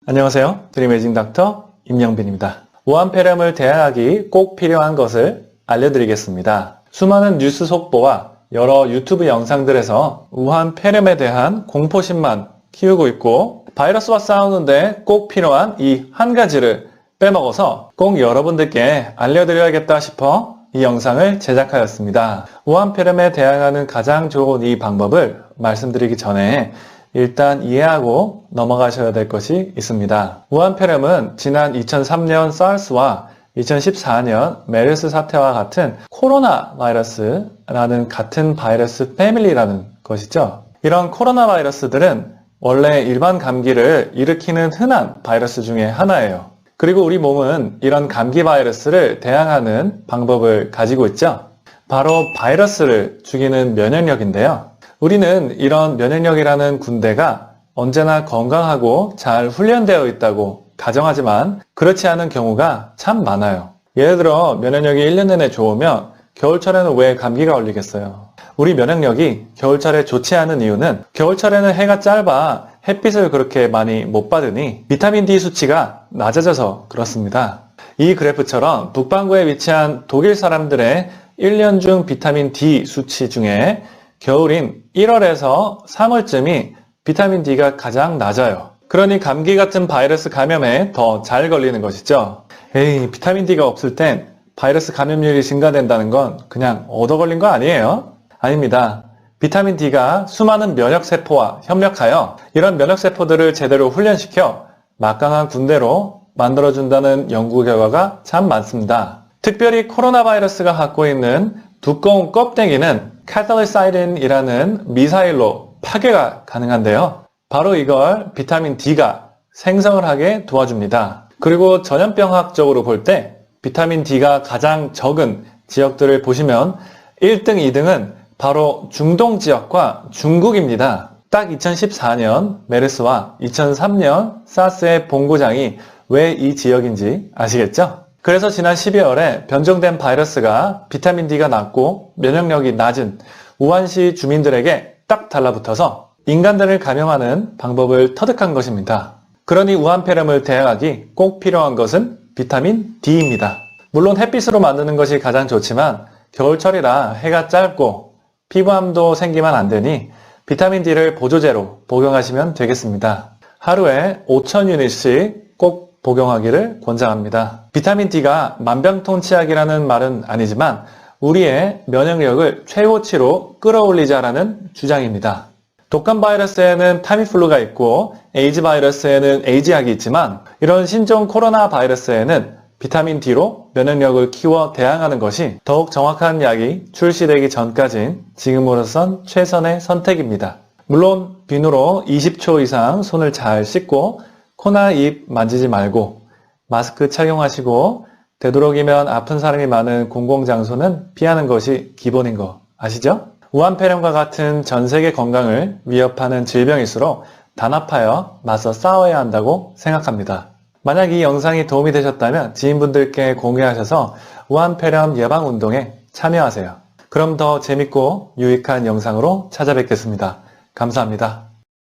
안녕하세요. 드림에이징 닥터 임영빈입니다. 우한폐렴을 대항하기 꼭 필요한 것을 알려드리겠습니다. 수많은 뉴스 속보와 여러 유튜브 영상들에서 우한폐렴에 대한 공포심만 키우고 있고 바이러스와 싸우는데 꼭 필요한 이 한 가지를 빼먹어서 꼭 여러분들께 알려드려야겠다 싶어 이 영상을 제작하였습니다. 우한폐렴에 대항하는 가장 좋은 이 방법을 말씀드리기 전에 일단 이해하고 넘어가셔야 될 것이 있습니다. 우한폐렴은 지난 2003년 사르스와 2014년 메르스 사태와 같은 코로나 바이러스라는 같은 바이러스 패밀리라는 것이죠. 이런 코로나 바이러스들은 원래 일반 감기를 일으키는 흔한 바이러스 중에 하나예요. 그리고 우리 몸은 이런 감기 바이러스를 대항하는 방법을 가지고 있죠. 바로 바이러스를 죽이는 면역력인데요. 우리는 이런 면역력이라는 군대가 언제나 건강하고 잘 훈련되어 있다고 가정하지만 그렇지 않은 경우가 참 많아요. 예를 들어 면역력이 1년 내내 좋으면 겨울철에는 왜 감기가 걸리겠어요? 우리 면역력이 겨울철에 좋지 않은 이유는 겨울철에는 해가 짧아 햇빛을 그렇게 많이 못 받으니 비타민 D 수치가 낮아져서 그렇습니다. 이 그래프처럼 북반구에 위치한 독일 사람들의 1년 중 비타민 D 수치 중에 겨울인 1월에서 3월쯤이 비타민 D가 가장 낮아요. 그러니 감기 같은 바이러스 감염에 더 잘 걸리는 것이죠. 에이, 비타민 D가 없을 땐 바이러스 감염률이 증가된다는 건 그냥 얻어 걸린 거 아니에요? 아닙니다. 비타민 D가 수많은 면역세포와 협력하여 이런 면역세포들을 제대로 훈련시켜 막강한 군대로 만들어준다는 연구 결과가 참 많습니다. 특별히 코로나 바이러스가 갖고 있는 두꺼운 껍데기는 카탈리사이딘이라는 미사일로 파괴가 가능한데요. 바로 이걸 비타민 D가 생성을 하게 도와줍니다. 그리고 전염병학적으로 볼 때 비타민 D가 가장 적은 지역들을 보시면 1등, 2등은 바로 중동 지역과 중국입니다. 딱 2014년 메르스와 2003년 사스의 본고장이 왜 이 지역인지 아시겠죠? 그래서 지난 12월에 변종된 바이러스가 비타민 D가 낮고 면역력이 낮은 우한시 주민들에게 딱 달라붙어서 인간들을 감염하는 방법을 터득한 것입니다. 그러니 우한폐렴을 대항하기 꼭 필요한 것은 비타민 D입니다. 물론 햇빛으로 만드는 것이 가장 좋지만 겨울철이라 해가 짧고 피부암도 생기면 안 되니 비타민 D를 보조제로 복용하시면 되겠습니다. 하루에 5,000유닛씩 꼭 복용하기를 권장합니다. 비타민 D가 만병통치약이라는 말은 아니지만 우리의 면역력을 최고치로 끌어올리자라는 주장입니다. 독감 바이러스에는 타미플루가 있고 에이즈 바이러스에는 에이즈약이 있지만 이런 신종 코로나 바이러스에는 비타민 D로 면역력을 키워 대항하는 것이 더욱 정확한 약이 출시되기 전까진 지금으로선 최선의 선택입니다. 물론 비누로 20초 이상 손을 잘 씻고 코나 입 만지지 말고 마스크 착용하시고 되도록이면 아픈 사람이 많은 공공장소는 피하는 것이 기본인 거 아시죠? 우한폐렴과 같은 전 세계 건강을 위협하는 질병일수록 단합하여 맞서 싸워야 한다고 생각합니다. 만약 이 영상이 도움이 되셨다면 지인분들께 공유하셔서 우한폐렴 예방운동에 참여하세요. 그럼 더 재밌고 유익한 영상으로 찾아뵙겠습니다. 감사합니다.